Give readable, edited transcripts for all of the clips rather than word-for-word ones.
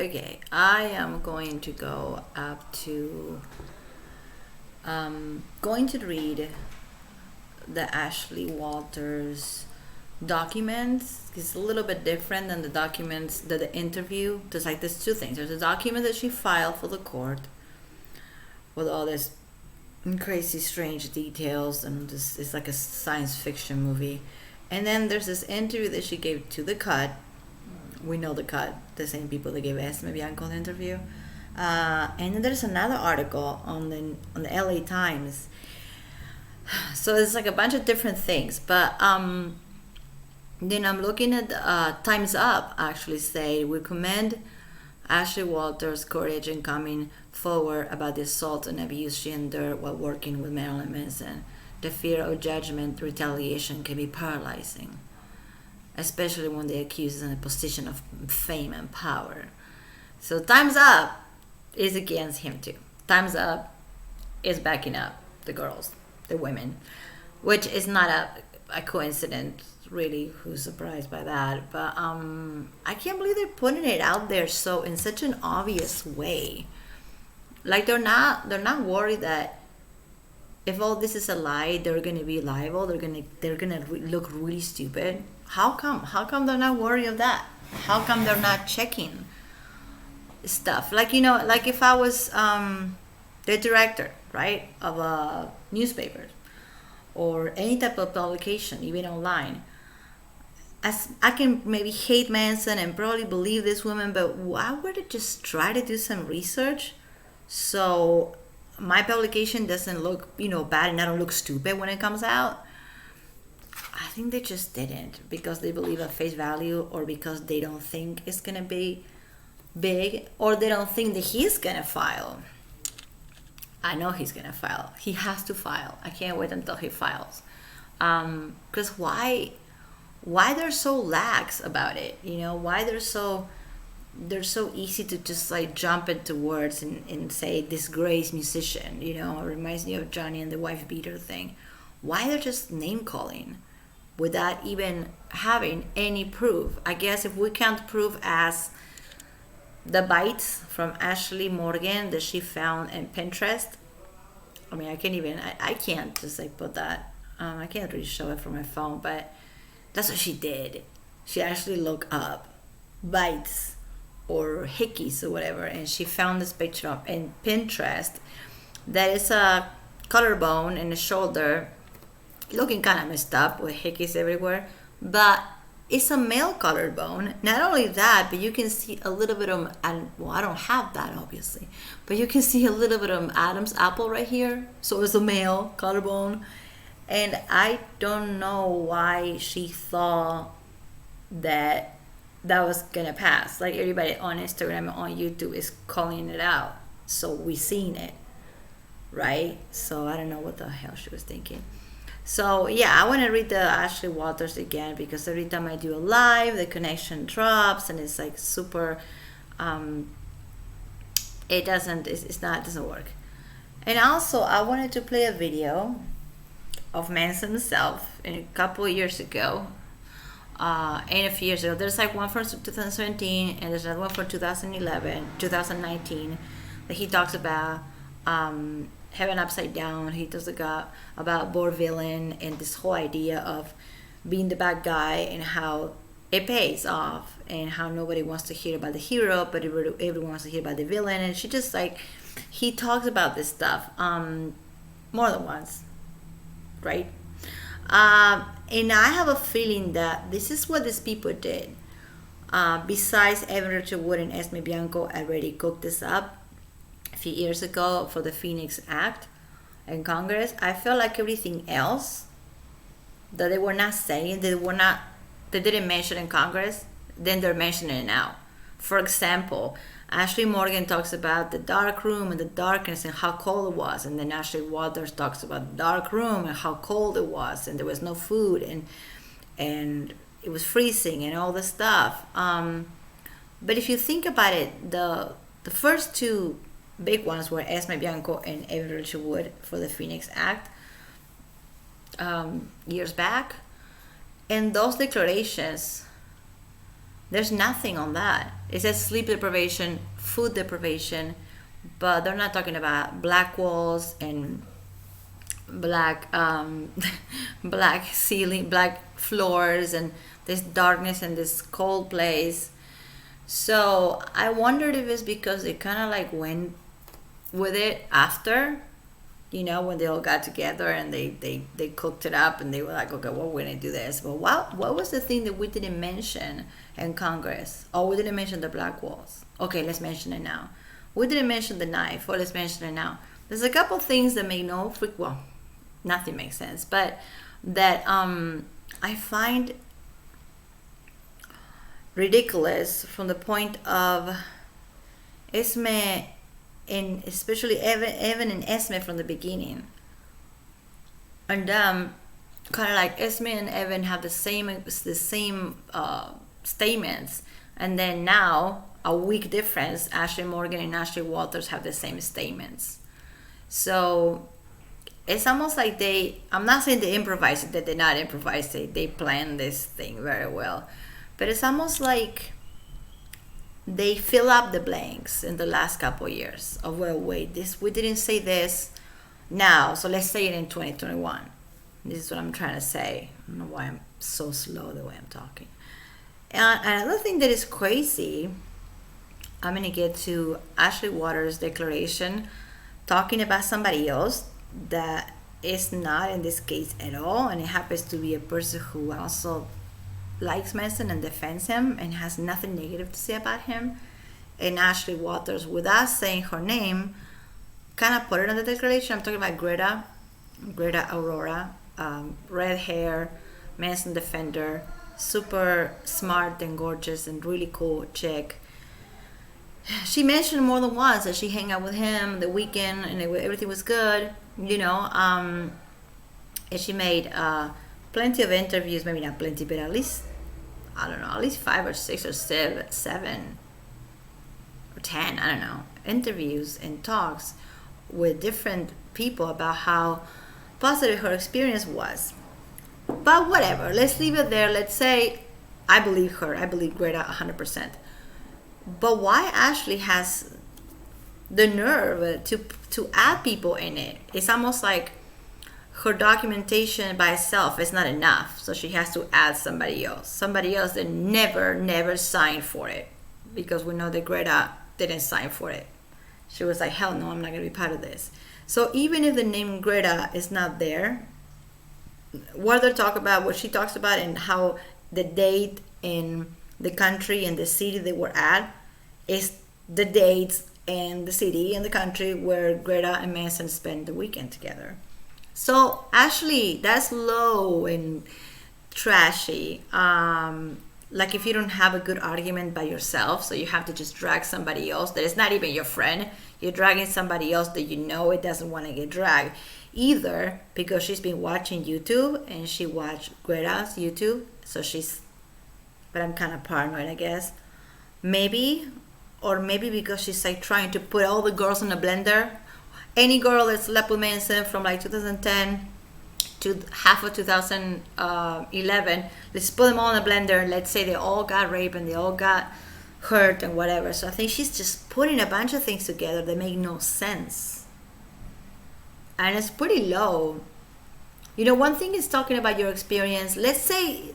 Okay, I am going to go up to going to read the Ashley Walters documents. It's a little bit different than the documents that the interview. There's two things. There's a document that she filed for the court with all this crazy strange details, and this it's like a science fiction movie. And then there's this interview that she gave to the Cut. We know the Cut, the same people that gave Esme Bianco the interview. And then there's another article on the LA Times. So it's like a bunch of different things. But then I'm looking at Times Up actually say we commend Ashley Walters' courage in coming forward about the assault and abuse she endured while working with Marilyn Manson. The fear of judgment, retaliation can be paralyzing, especially when the accused is in a position of fame and power. So Time's Up is against him too. Time's Up is backing up the girls, the women, which is not a coincidence, really. Who's surprised by that? But I can't believe they're putting it out there so in such an obvious way. Like they're not worried that if all this is a lie, they're gonna be liable. They're gonna look really stupid. How come? How come they're not worried of that? How come they're not checking stuff? Like like if I was the director, right, of a newspaper or any type of publication, even online. As I can maybe hate Manson and probably believe this woman, but why would I just try to do some research so my publication doesn't look bad and I don't look stupid when it comes out? I think they just didn't because they believe at face value, or because they don't think it's gonna be big, or they don't think that he's gonna file. I know he's gonna file. He has to file. I can't wait until he files. Because why they're so lax about it? Why they're so easy to just like jump into words and say disgraced musician. It reminds me of Johnny and the wife beater thing. Why they're just name calling without even having any proof? I guess if we can't prove as the bites from Ashley Morgan that she found in Pinterest. I mean, I can't just like put that. I can't really show it from my phone, but that's what she did. She actually looked up bites or hickeys or whatever, and she found this picture up in Pinterest that is a collarbone and a shoulder looking kind of messed up with hickeys everywhere, but it's a male collarbone. Not only that, but you can see a little bit of, well, I don't have that obviously, but you can see a little bit of Adam's apple right here. So it's a male collarbone. And I don't know why she thought that was gonna pass. Like everybody on Instagram and on YouTube is calling it out. So we seen it, right? So I don't know what the hell she was thinking. So yeah, I want to read the Ashley Walters again because every time I do a live, the connection drops and it's like super. It doesn't work. And also, I wanted to play a video of Manson himself a couple of years ago, and a few years ago. There's like one from 2017 and there's another one for 2019 that he talks about. Heaven Upside Down. He talks about Born Villain and this whole idea of being the bad guy and how it pays off and how nobody wants to hear about the hero, but everyone wants to hear about the villain. And she just like, he talks about this stuff more than once, right? And I have a feeling that this is what these people did. Besides Evan Richard Wood and Esme Bianco already cooked this up a few years ago for the Phoenix Act in Congress, I felt like everything else that they were not saying, they didn't mention in Congress, then they're mentioning it now. For example, Ashley Morgan talks about the dark room and the darkness and how cold it was, and then Ashley Waters talks about the dark room and how cold it was, and there was no food and it was freezing and all this stuff. But if you think about it, the first two big ones were Esme Bianco and Evan Richard Wood for the Phoenix Act years back. And those declarations, there's nothing on that. It says sleep deprivation, food deprivation, but they're not talking about black walls and black black ceiling, black floors, and this darkness and this cold place. So I wondered if it's because they kind of like went with it after, when they all got together and they cooked it up and they were like, okay, well, we're gonna do this. But what was the thing that we didn't mention in Congress? Oh, we didn't mention the black walls. Okay, let's mention it now. We didn't mention the knife. Oh, let's mention it now. There's a couple things that make nothing makes sense, but that I find ridiculous from the point of Esme, and especially Evan and Esme from the beginning. And kind of like Esme and Evan have the same statements, and then now a week difference, Ashley Morgan and Ashley Walters have the same statements. So it's almost like I'm not saying they improvise it, that they're not improvising, they plan this thing very well. But it's almost like they fill up the blanks in the last couple of years of, well, wait, we didn't say this now, so let's say it in 2021. This is what I'm trying to say. I don't know why I'm so slow the way I'm talking. And another thing that is crazy, I'm going to get to Ashley Waters' declaration talking about somebody else that is not in this case at all, and it happens to be a person who also likes Manson and defends him and has nothing negative to say about him. And Ashley Waters, without saying her name, kind of put it on the declaration. I'm talking about Greta Aurora, red hair, Manson defender, super smart and gorgeous and really cool chick. She mentioned more than once that she hung out with him the weekend and everything was good, and she made plenty of interviews, maybe not plenty, but at least, I don't know, at least 5 or 6 or 7 or 10, I don't know, interviews and talks with different people about how positive her experience was. But whatever, let's leave it there. Let's say I believe her. I believe Greta 100%. But why Ashley has the nerve to add people in it? It's almost like her documentation by itself is not enough, so she has to add somebody else that never signed for it, because we know that Greta didn't sign for it. She was like, hell no, I'm not going to be part of this. So even if the name Greta is not there, what she talks about and how the date in the country and the city they were at is the dates and the city and the country where Greta and Manson spent the weekend together. So Ashley, that's low and trashy. Like if you don't have a good argument by yourself, so you have to just drag somebody else that is not even your friend. You're dragging somebody else that it doesn't want to get dragged. Either because she's been watching YouTube and she watched Greta's YouTube, but I'm kind of paranoid, I guess. Maybe because she's like trying to put all the girls in a blender. Any girl that slept with Manson from like 2010 to half of 2011, let's put them all in a blender and let's say they all got raped and they all got hurt and whatever. So I think she's just putting a bunch of things together that make no sense. And it's pretty low. One thing is talking about your experience. Let's say,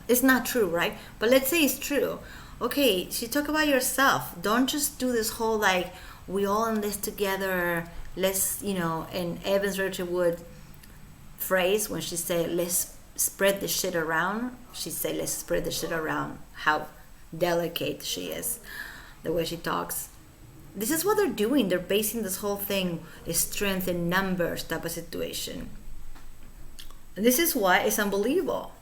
it's not true, right? But let's say it's true. Okay, she talk about yourself. Don't just do this whole like, we all in this together. Let's, in Evans Rachel Wood phrase, when she said, let's spread the shit around, she said, let's spread the shit around. How delicate she is, the way she talks. This is what they're doing. They're basing this whole thing is strength in numbers type of situation. And this is why it's unbelievable.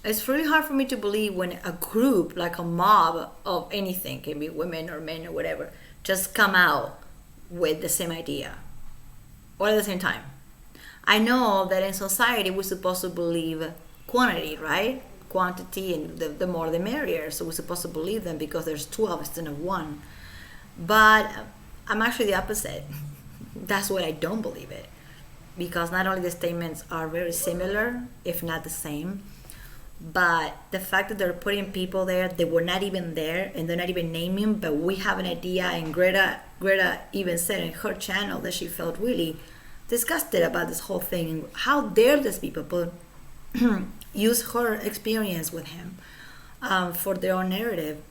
It's really hard for me to believe when a group, like a mob of anything, can be women or men or whatever, just come out with the same idea or at the same time. I know that in society we're supposed to believe quantity, right? Quantity, and the more the merrier. So we're supposed to believe them because there's 12 instead of 1. But I'm actually the opposite. That's why I don't believe it. Because not only the statements are very similar, if not the same, But the fact that they're putting people there, they were not even there, and they're not even naming, but we have an idea. And Greta even said in her channel that she felt really disgusted about this whole thing. And how dare these people use her experience with him for their own narrative?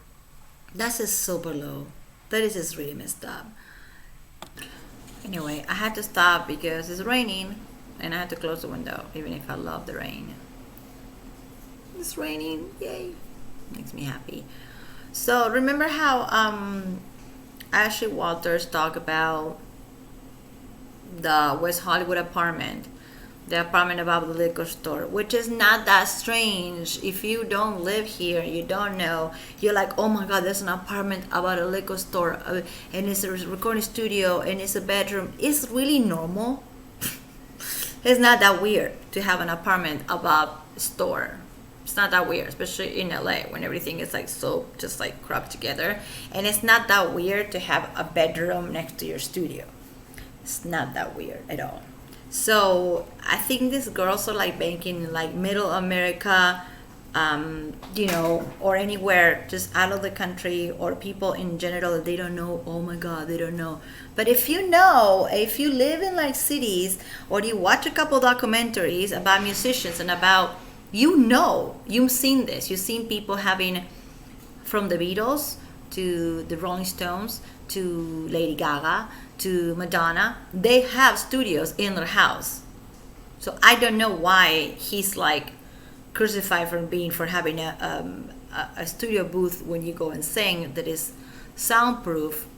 That's just super low. That is just really messed up. Anyway, I had to stop because it's raining, and I had to close the window, even if I love the rain. It's raining, yay! Makes me happy. So remember how Ashley Walters talked about the West Hollywood apartment, the apartment above the liquor store, which is not that strange. If you don't live here, you don't know. You're like, oh my God, there's an apartment about a liquor store, and it's a recording studio, and it's a bedroom. It's really normal. It's not that weird to have an apartment above a store. It's not that weird, especially in LA when everything is like so just like cropped together. And it's not that weird to have a bedroom next to your studio. It's not that weird at all. So I think these girls are like banking in like middle America, or anywhere just out of the country, or people in general that they don't know. Oh my God, they don't know. But if you know, if you live in like cities, or you watch a couple documentaries about musicians and about, you've seen this. You've seen people having, from the Beatles to the Rolling Stones to Lady Gaga to Madonna, they have studios in their house. So I don't know why he's like crucified for having a studio booth when you go and sing that is soundproof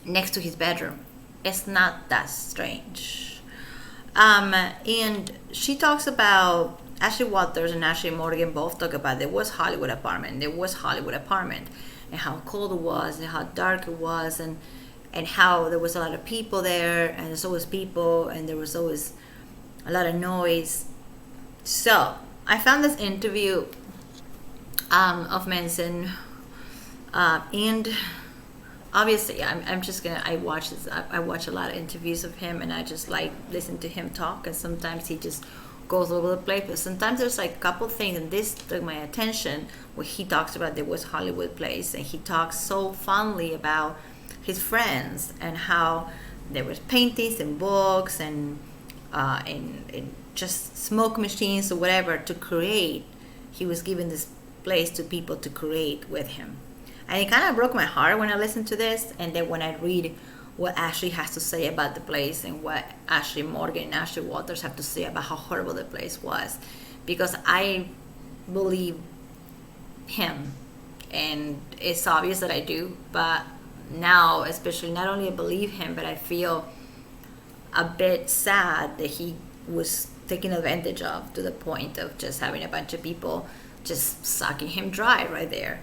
next to his bedroom. It's not that strange. And she talks about, Ashley Waters and Ashley Morgan both talk about the West Hollywood apartment, and how cold it was, and how dark it was, and how there was a lot of people there, and there's always people, and there was always a lot of noise. So I found this interview of Manson, and obviously I watch a lot of interviews of him, and I just like listen to him talk, and sometimes he just goes all over the place, but sometimes there's like a couple things, and this took my attention, where he talks about the West Hollywood place, and he talks so fondly about his friends and how there was paintings and books and just smoke machines or whatever to create. He was giving this place to people to create with him, and it kind of broke my heart when I listened to this. And then when I read what Ashley has to say about the place, and what Ashley Morgan and Ashley Waters have to say about how horrible the place was, because I believe him, and it's obvious that I do, but now especially not only I believe him, but I feel a bit sad that he was taken advantage of, to the point of just having a bunch of people just sucking him dry right there,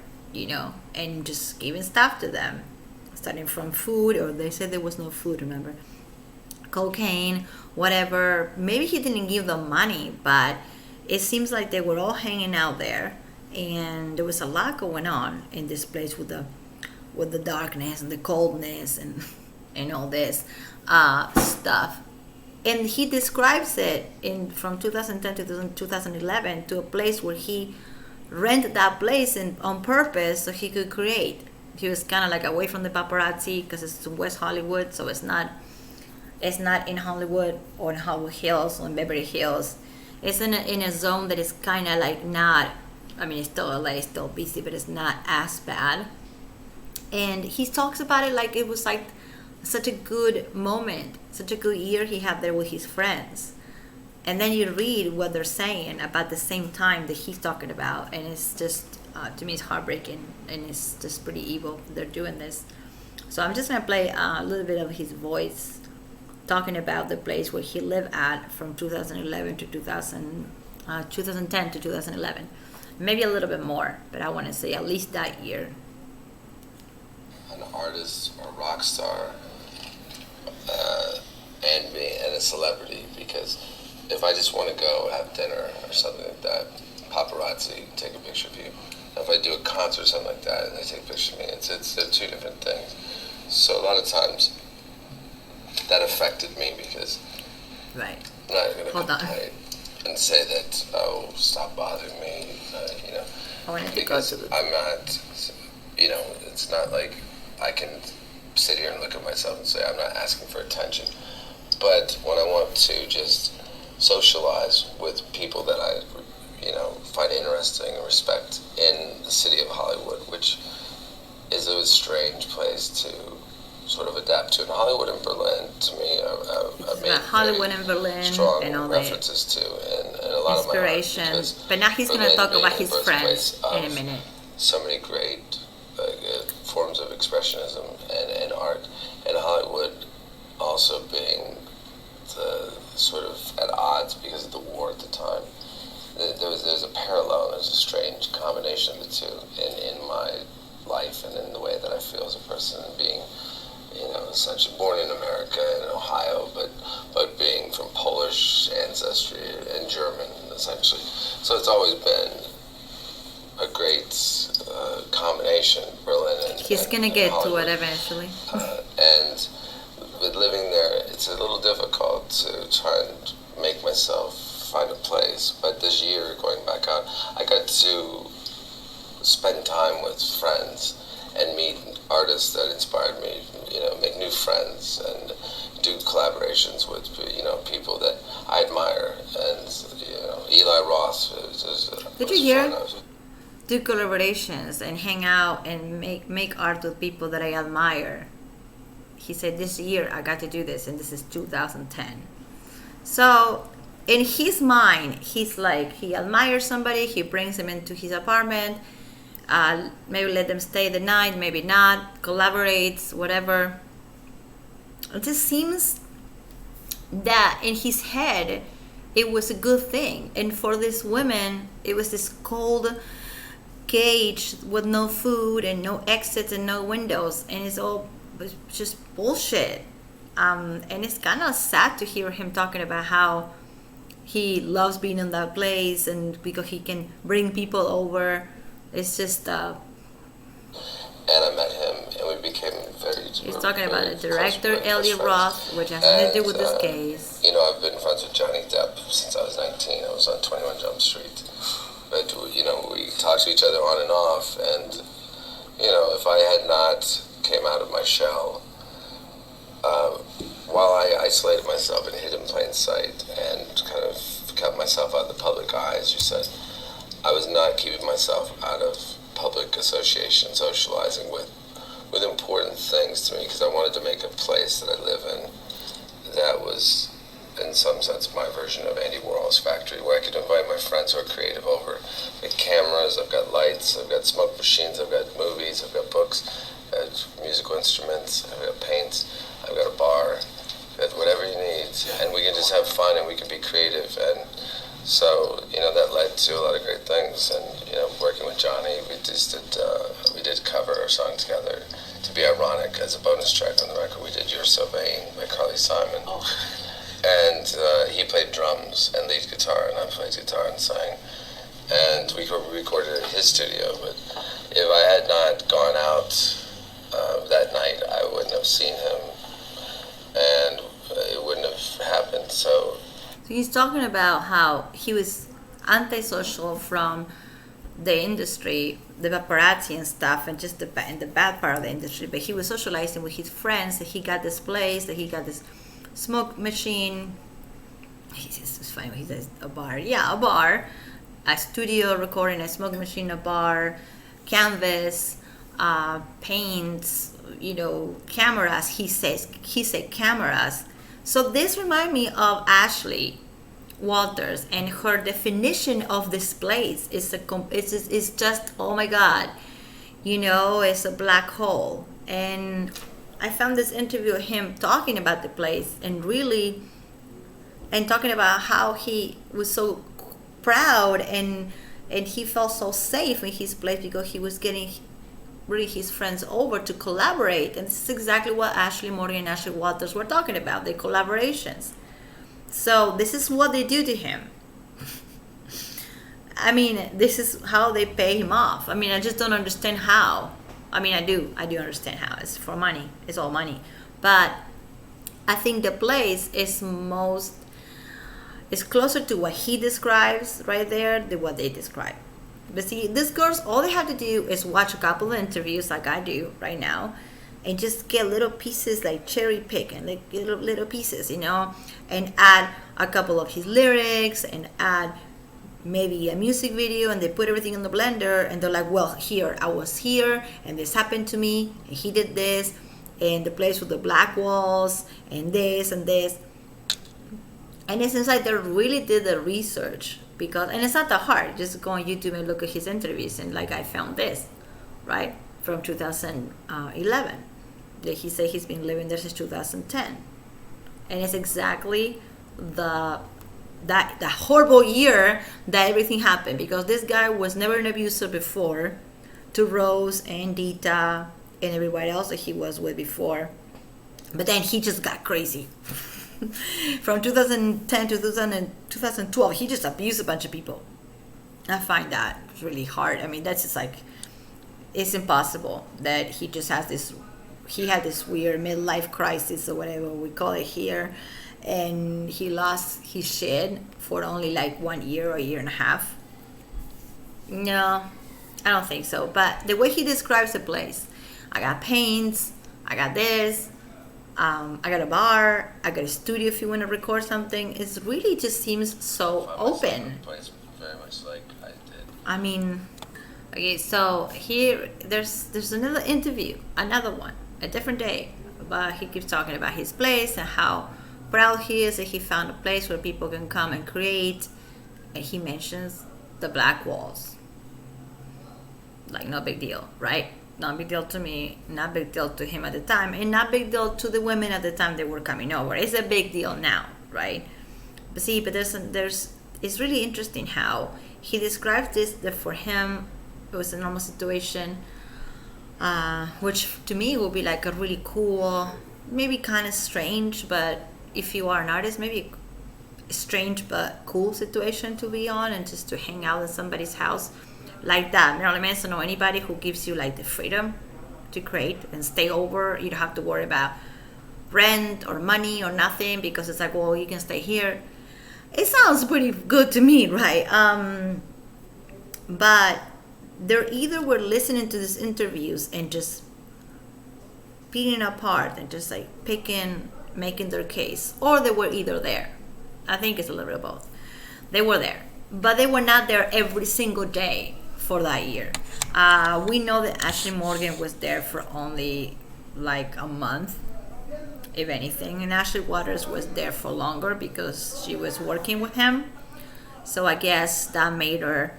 and just giving stuff to them, starting from food, or they said there was no food, remember, cocaine, whatever. Maybe he didn't give them money, but it seems like they were all hanging out there, and there was a lot going on in this place with the darkness and the coldness and all this stuff. And he describes it from 2010 to 2011 to a place where he rented that place on purpose so he could create. He was kind of like away from the paparazzi, because it's in West Hollywood, so it's not in Hollywood or in Hollywood Hills or in Beverly Hills. It's in a zone that is kind of like not, I mean, it's still LA, it's still busy, but it's not as bad. And he talks about it like it was like such a good moment, such a good year he had there with his friends. And then you read what they're saying about the same time that he's talking about, and it's just, to me, it's heartbreaking, and it's just pretty evil they're doing this. So I'm just going to play a little bit of his voice talking about the place where he lived at from 2011 to 2010 to 2011. Maybe a little bit more, but I want to say at least that year. An artist or rock star and a celebrity, because if I just want to go have dinner or something like that, paparazzi take a picture of you. If I do a concert or something like that and they take a picture of me, they're two different things. So a lot of times that affected me, because right. I'm not even Hold gonna on. and say that, oh, stop bothering me, I wanted to go because to the. I'm not, it's not like I can sit here and look at myself and say I'm not asking for attention. But when I want to just socialize with people that I, find interesting and respect in the city of Hollywood, which is a strange place to sort of adapt to. And Hollywood and Berlin, to me, are made Hollywood very and Berlin strong and all the references to in a lot of my art. inspiration. Because But now he's going to Berlin talk being about the his friends birthplace in a of minute. so many great forms of expressionism and art, and Hollywood also being the sort of at odds because of the war at the time. There's a parallel, there's a strange combination of the two in my life and in the way that I feel as a person, being, essentially born in America in Ohio, but being from Polish ancestry and German, essentially. So it's always been a great combination, Berlin and He's and, going to and get to Hollywood. it eventually. And with living there, it's a little difficult to try and make myself find a place. But this year, going back out, I got to spend time with friends and meet artists that inspired me, make new friends and do collaborations with, people that I admire. And, Eli Roth Did was you hear? fun. Do collaborations and hang out and make art with people that I admire. He said this year I got to do this, and this is 2010. So in his mind, he's like, he admires somebody, he brings them into his apartment, maybe let them stay the night, maybe not, collaborates, whatever. It just seems that in his head it was a good thing, and for these women it was this cold cage with no food and no exits and no windows, and it's just bullshit. And it's kind of sad to hear him talking about how he loves being in that place and because he can bring people over. It's just and I met him, and we became very. he's talking about the director close Elliot friends. Roth, which has nothing to do with this And, case. I've been friends with Johnny Depp since I was 19. I was on 21 Jump Street. But, we talked to each other on and off, and, if I had not came out of my shell, while I isolated myself and hid in plain sight and kind of kept myself out of the public eye, as you said, I was not keeping myself out of public association, socializing with important things to me, because I wanted to make a place that I live in that was, in some sense, my version of Andy Warhol's factory, where I could invite my friends who are creative over. I've got cameras, I've got lights, I've got smoke machines, I've got movies, I've got books, I've got musical instruments, I've got paints, I've got a bar, I've got whatever you need, and we can just have fun and we can be creative. And so, that led to a lot of great things. And, working with Johnny, we did cover our song together. To be ironic, as a bonus track on the record, we did You're So Vain by Carly Simon. Oh. And he played drums and lead guitar, and I played guitar and sang. And we recorded at his studio. But if I had not gone out that night, I wouldn't have seen him, and it wouldn't have happened. So he's talking about how he was antisocial from the industry, the paparazzi and stuff, and just the bad part of the industry. But he was socializing with his friends. That he got this place. That he got this smoke machine. It's funny when he says a bar. Yeah, a bar, a studio recording, a smoke machine, a bar, canvas, paints. Cameras. He said cameras. So this reminds me of Ashley Walters, and her definition of this place is just, oh my god, it's a black hole. And I found this interview of him talking about the place and talking about how he was so proud and he felt so safe in his place because he was getting really his friends over to collaborate. And this is exactly what Ashley Morgan and Ashley Walters were talking about, their collaborations. So this is what they do to him. I mean, this is how they pay him off. I mean, I just don't understand how. I mean, I do understand how. It's for money. It's all money. But I think the place is most is closer to what he describes right there than what they describe. But see, these girls, all they have to do is watch a couple of interviews like I do right now, and just get little pieces, like cherry pick, and like little pieces, and add a couple of his lyrics, and add maybe a music video, and they put everything in the blender, and they're like, well, here, I was here, and this happened to me, and he did this, and the place with the black walls, and this and this. And it seems like they really did the research, because, and it's not that hard, just go on YouTube and look at his interviews, and like I found this, right, from 2011, that he said he's been living there since 2010, and it's exactly that horrible year that everything happened, because this guy was never an abuser before to Rose and Dita and everybody else that he was with before, but then he just got crazy. From 2010 to 2012, he just abused a bunch of people. I find that really hard. I mean, that's just like, it's impossible that he just had this weird midlife crisis or whatever we call it here, and he lost his shit for only like 1 year or a year and a half. No, I don't think so. But the way he describes the place, I got paints, I got this, I got a bar, I got a studio if you want to record something. It really just seems so open. Place very much like I did. I mean, okay, so here there's another interview, another one, a different day, but he keeps talking about his place and how proud he is that he found a place where people can come and create, and he mentions the black walls. Like, no big deal, right? Not big deal to me, not big deal to him at the time, and not big deal to the women at the time they were coming over. It's a big deal now, right? But see, it's really interesting how he describes this, that for him it was a normal situation, which to me would be like a really cool, maybe kind of strange, but if you are an artist, maybe a strange but cool situation to be on, and just to hang out in somebody's house like that. Marilyn Manson, or anybody who gives you like the freedom to create and stay over. You don't have to worry about rent or money or nothing, because it's like, well, you can stay here. It sounds pretty good to me, right? But they either were listening to these interviews and just picking apart and just like making their case, or they were either there. I think it's a little bit of both. They were there, but they were not there every single day for that year. We know that Ashley Morgan was there for only like a month, if anything, and Ashley Waters was there for longer because she was working with him. So I guess that made her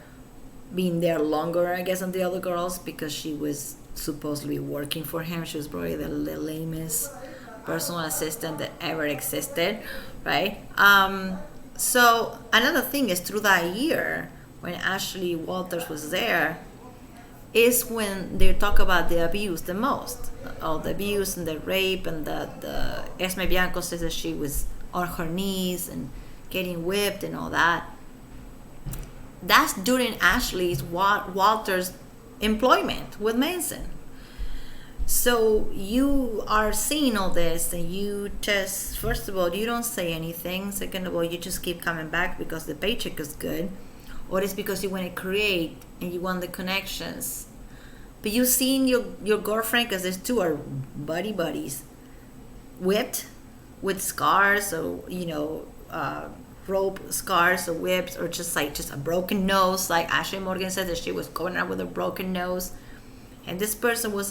being there longer, I guess, than the other girls, because she was supposedly working for him. She was probably the lamest personal assistant that ever existed, right? So another thing is, through that year, when Ashley Walters was there, is when they talk about the abuse the most. All the abuse and the rape, and the Esme Bianco says that she was on her knees and getting whipped and all that. That's during Ashley's Walters' employment with Manson. So you are seeing all this, and you just, first of all, you don't say anything. Second of all, you just keep coming back because the paycheck is good, or it's because you want to create and you want the connections. But you seeing your girlfriend, because these two are buddies, whipped with scars, or rope scars or whips, or just a broken nose. Like Ashley Morgan said that she was going out with a broken nose, and this person was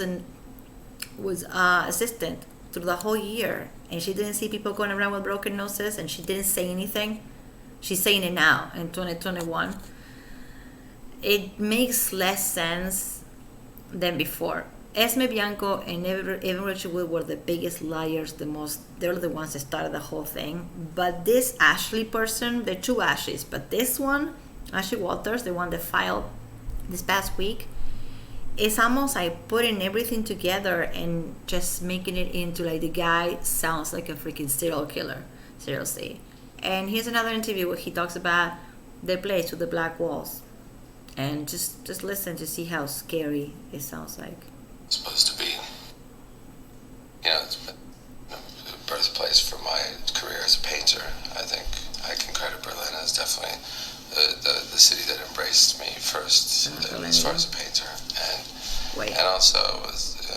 assistant through the whole year, and she didn't see people going around with broken noses, and she didn't say anything. She's saying it now in 2021. It makes less sense than before. Esme Bianco and even Rachel Wood were the biggest liars, they're the ones that started the whole thing. But this Ashley person, there are two Ashleys, but this one, Ashley Walters, the one that filed this past week, it's almost like putting everything together and just making it into like the guy sounds like a freaking serial killer, seriously. And here's another interview where he talks about the place with the black walls, and just listen to see how scary it sounds like. It's supposed to be, it's been a birthplace for my career as a painter. I think I can credit Wait. And also it was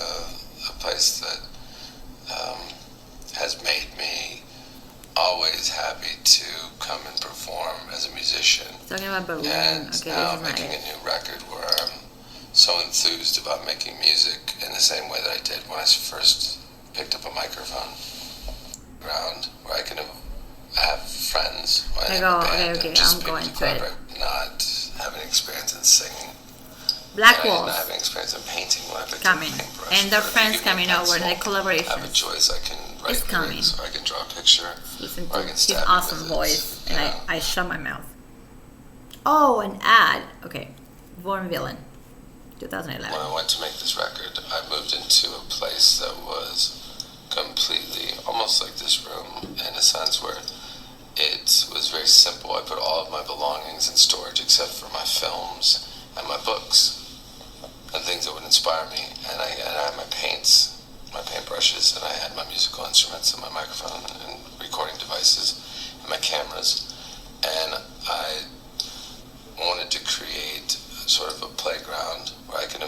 a place that has made me always happy to come and perform as a musician. Talking about Berlin. And Okay, now this is making not a it. new record where I'm so enthused about making music in the same way that I did when I first picked up a microphone. Ground where I can have friends, or I have a band, and just I'm people going to to it. collaborate. Not having experience in singing. Black And Walls not having experience in painting when I picked coming, up a paintbrush. and their But if you friends give me a coming over, and the pencil, I have a collaborations. choice. I can write It's coming. lyrics, or I can draw a picture, Listen or I to can his stab you awesome with voice, it, and you know. I shut my mouth. Oh, an ad. Okay, Born Villain, 2011. When I went to make this record, I moved into a place that was completely, almost like this room, in a sense where it was very simple. I put all of my belongings in storage except for my films and my books and things that would inspire me. And I had my paints, my paintbrushes, and I had my musical instruments and my microphone and recording devices and my cameras. And I wanted to create sort of a playground where I can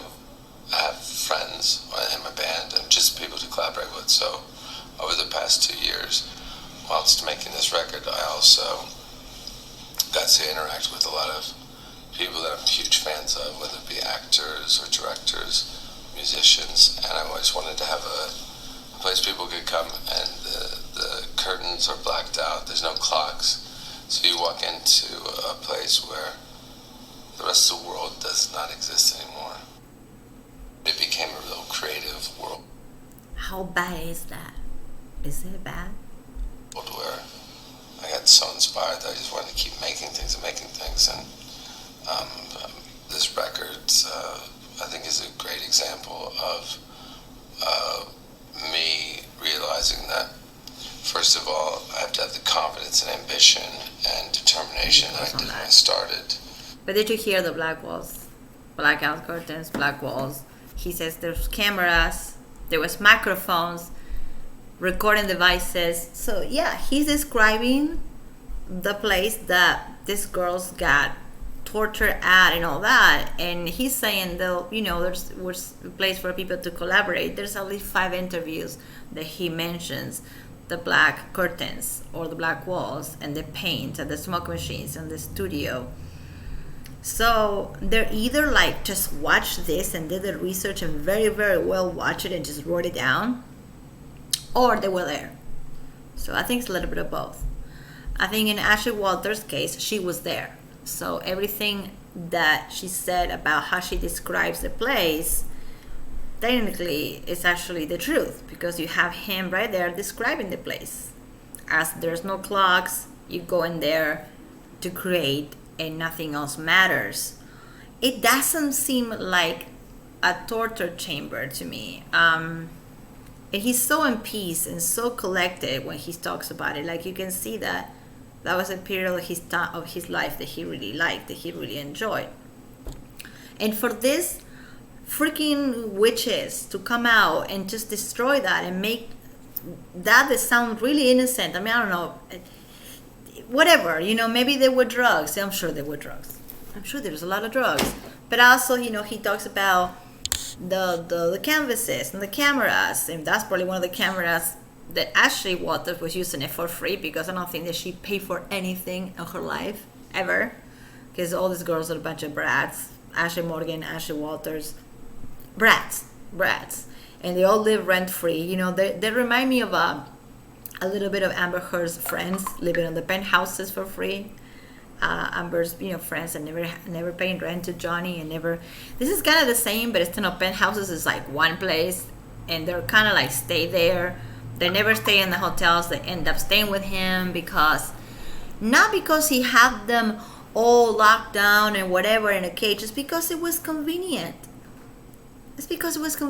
have friends in my band and just people to collaborate with. So over the past 2 years, whilst making this record, I also got to interact with a lot of people that I'm huge fans of, whether it be actors or directors, musicians, and I always wanted to have a place people could come and the curtains are blacked out, there's no clocks, so you walk into a place where the rest of the world does not exist anymore. It became a real creative world. How bad is that? Is it bad? Where I got so inspired that I just wanted to keep making things, and this record I think is a great example of me realizing that first of all I have to have the confidence and ambition and determination that I did when I started. But did you hear the black walls? Blackout curtains, black walls. He says there's cameras, there was microphones, recording devices. So yeah, he's describing the place that these girls got tortured at and all that, and he's saying though, there's was a place for people to collaborate. There's at least 5 interviews that he mentions the black curtains or the black walls and the paint and the smoke machines and the studio. So they're either like just watched this and did the research and very, very well watched it and just wrote it down, or they were there. So I think it's a little bit of both. I think in Ashley Walters' case, she was there. So everything that she said about how she describes the place, technically is actually the truth, because you have him right there describing the place. As there's no clocks, you go in there to create and nothing else matters. It doesn't seem like a torture chamber to me. And he's so in peace and so collected when he talks about it. Like you can see that was a period of his life that he really liked, that he really enjoyed. And for this freaking witches to come out and just destroy that and make that sound really innocent. I mean, I don't know. Whatever, maybe there were drugs. I'm sure there were drugs. I'm sure there was a lot of drugs. But also, he talks about the canvases and the cameras, and that's probably one of the cameras that Ashley Walters was using it for free, because I don't think that she paid for anything in her life ever, because all these girls are a bunch of brats. Ashley Morgan, Ashley Walters, brats, and they all live rent free. They remind me of a little bit of Amber Heard's friends living in the penthouses for free. Amber's friends and never paying rent to Johnny, and never. This is kind of the same, but instead of penthouses, it's like one place, and they're kind of like stay there. They never stay in the hotels. They end up staying with him not because he had them all locked down and whatever in a cage. It's because it was convenient. It's because it was super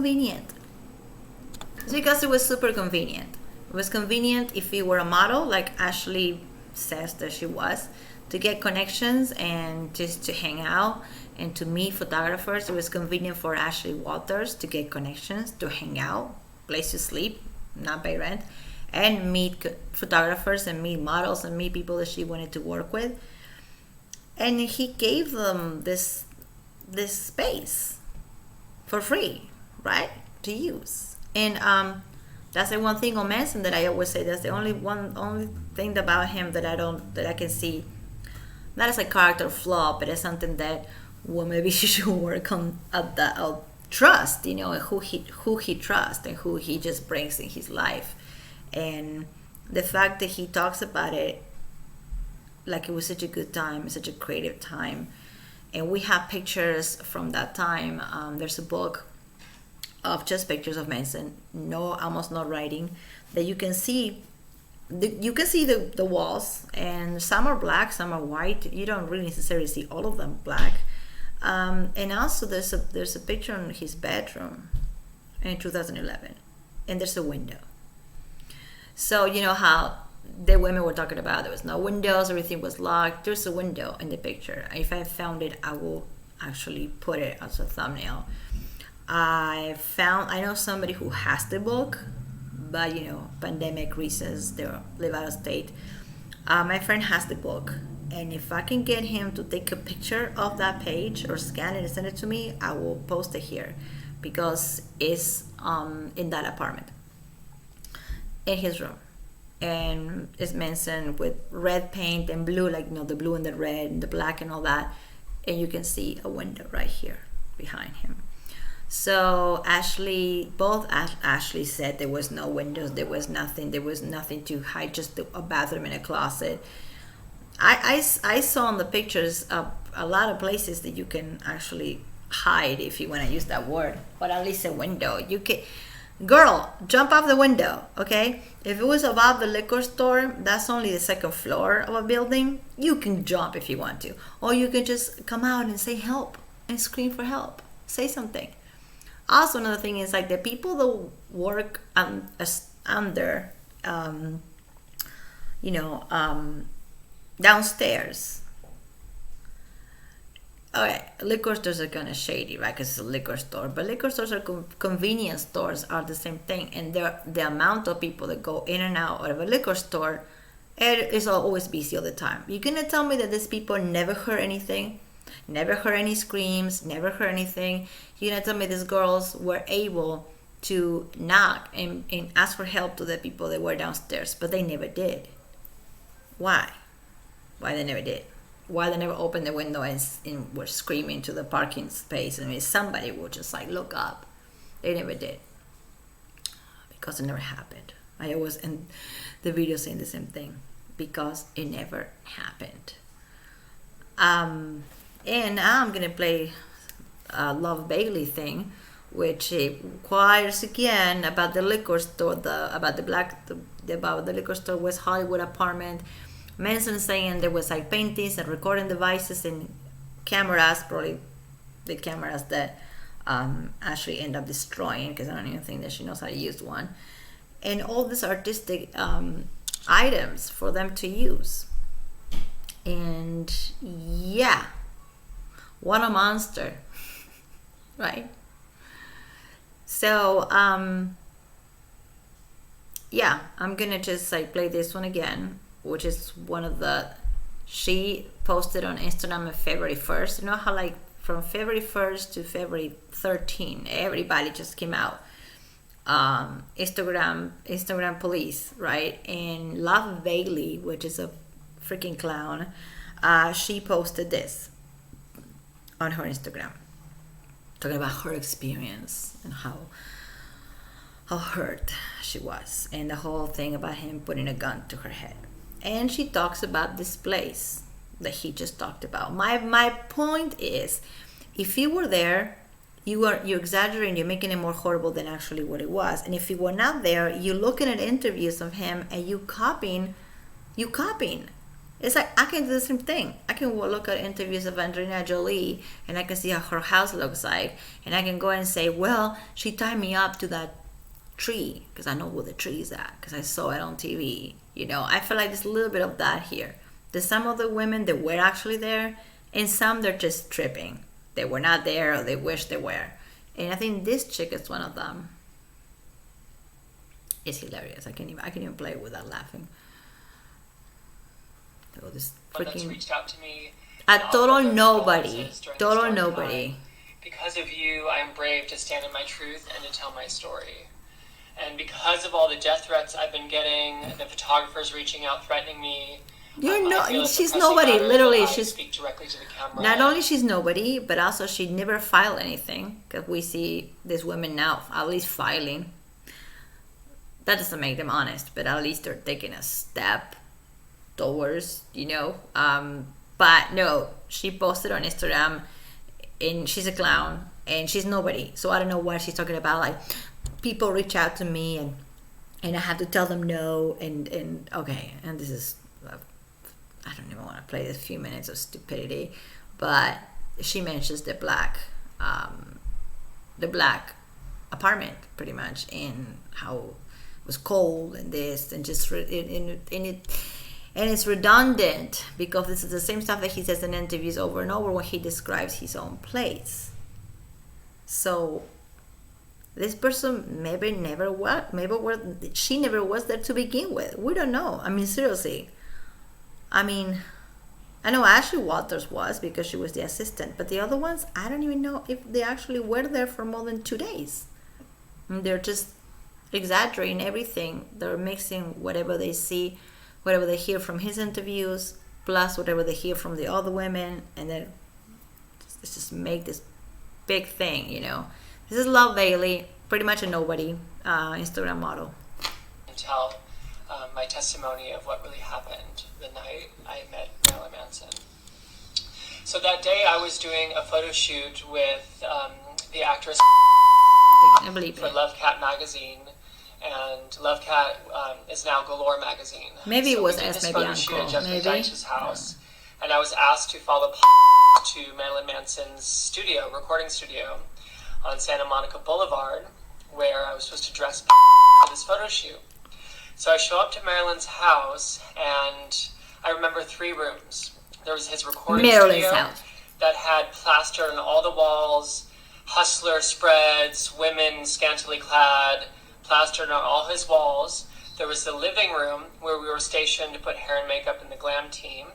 convenient. It was convenient if you were a model, like Ashley says that she was, to get connections and just to hang out and to meet photographers. It was convenient for Ashley Walters to get connections, to hang out, place to sleep, not pay rent, and meet photographers and meet models and meet people that she wanted to work with. And he gave them this space for free, right? To use. And that's the one thing on Manson that I always say. That's the only thing about him that I can see, not as a character flaw, but as something that, well, maybe she should work on at that trust, and who he trusts and who he just brings in his life. And the fact that he talks about it like it was such a good time, such a creative time. And we have pictures from that time. There's a book of just pictures of Manson, almost no writing, that you can see. You can see the walls, and some are black, some are white. You don't really necessarily see all of them black. And also there's a picture in his bedroom in 2011, and there's a window. So you know how the women were talking about there was no windows, everything was locked. There's a window in the picture. If I found it, I will actually put it as a thumbnail. I know somebody who has the book, but pandemic reasons, they live out of state. My friend has the book, and if I can get him to take a picture of that page or scan it and send it to me, I will post it here, because it's in that apartment, in his room. And it's Manson with red paint and blue, like the blue and the red and the black and all that. And you can see a window right here behind him. So both Ashley said there was no windows, there was nothing to hide, just a bathroom and a closet. I saw in the pictures a lot of places that you can actually hide, if you want to use that word, but at least a window. You can, girl, jump off the window, okay? If it was above the liquor store, that's only the second floor of a building. You can jump if you want to, or you can just come out and say help and scream for help. Say something. Also, another thing is like the people that work under, downstairs. Okay, liquor stores are kind of shady, right? Because it's a liquor store. But liquor stores are convenience stores are the same thing. And the amount of people that go in and out of a liquor store, it is always busy all the time. You're going to tell me that these people never heard anything? Never heard any screams, never heard anything. You're going to tell me these girls were able to knock and ask for help to the people that were downstairs, but they never did. Why? Why they never did? Why they never opened the window and were screaming to the parking space? I mean, somebody would just look up. They never did. Because it never happened. I always end the video saying the same thing. Because it never happened. And now I'm gonna play a Love Bailey thing, which inquires again about the liquor store, about the liquor store, West Hollywood apartment. Manson saying there was paintings and recording devices and cameras, probably the cameras that Ashley ended up destroying, because I don't even think that she knows how to use one, and all these artistic items for them to use. And yeah, what a monster, right? So yeah, I'm gonna just play this one again, which is one of she posted on Instagram on February 1st. You know how from February 1st to February 13th, everybody just came out. Instagram police, right? And Love Bailey, which is a freaking clown, she posted this on her Instagram, talking about her experience and how hurt she was, and the whole thing about him putting a gun to her head. And she talks about this place that he just talked about. My point is, if you were there, you're exaggerating, you're making it more horrible than actually what it was. And if you were not there, you're looking at interviews of him and you copying. It's I can do the same thing. I can look at interviews of Angelina Jolie and I can see how her house looks like, and I can go and say, well, she tied me up to that tree because I know where the tree is at because I saw it on TV. I feel like there's a little bit of that here. There's some of the women that were actually there, and some they're just tripping. They were not there, or they wish they were. And I think this chick is one of them. It's hilarious. I can even play it without laughing. This freaking reached out to me. A total nobody. because of you, I am brave to stand in my truth and to tell my story. And because of all the death threats I've been getting, the photographers reaching out, threatening me, she's nobody. Literally, she's speak directly to the camera. Not only she's nobody, but also she never filed anything. Because we see these women now at least filing. That doesn't make them honest, but at least they're taking a step towards, But no, she posted on Instagram, and she's a clown, and she's nobody. So I don't know what she's talking about. Like, people reach out to me, and I have to tell them no, and okay, and this is, I don't even want to play this few minutes of stupidity, but she mentions the black apartment pretty much, and how it was cold and this, and just and it's redundant because this is the same stuff that he says in interviews over and over when he describes his own place. So this person she never was there to begin with. We don't know. I mean, seriously. I mean, I know Ashley Walters was because she was the assistant, but the other ones, I don't even know if they actually were there for more than 2 days. And they're just exaggerating everything. They're mixing whatever they see, whatever they hear from his interviews, plus whatever they hear from the other women, and then just make this big thing, This is Love Bailey, pretty much a nobody, Instagram model. Tell my testimony of what really happened the night I met Marilyn Manson. So that day I was doing a photo shoot with the actress for Love Cat magazine, and Love Cat is now Galore magazine. Maybe so it was we did this maybe photo Uncle. shoot at Jeffrey Maybe. Deich's house, and I was asked to follow to Marilyn Manson's recording studio on Santa Monica Boulevard, where I was supposed to dress for this photo shoot. So I show up to Marilyn's house, and I remember 3 rooms. There was his recording studio that had plaster on all the walls, hustler spreads, women scantily clad, plastered on all his walls. There was the living room where we were stationed to put hair and makeup in the glam team.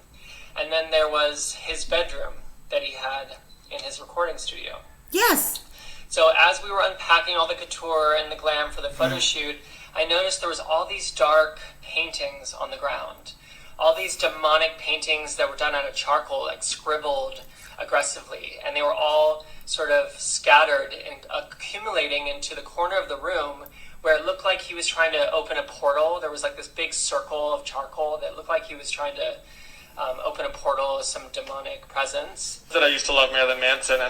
And then there was his bedroom that he had in his recording studio. Yes. So as we were unpacking all the couture and the glam for the photo shoot, I noticed there was all these dark paintings on the ground. All these demonic paintings that were done out of charcoal, like scribbled aggressively. And they were all sort of scattered and accumulating into the corner of the room where it looked like he was trying to open a portal. There was like this big circle of charcoal that looked like he was trying to open a portal of some demonic presence. That I used to love Marilyn Manson,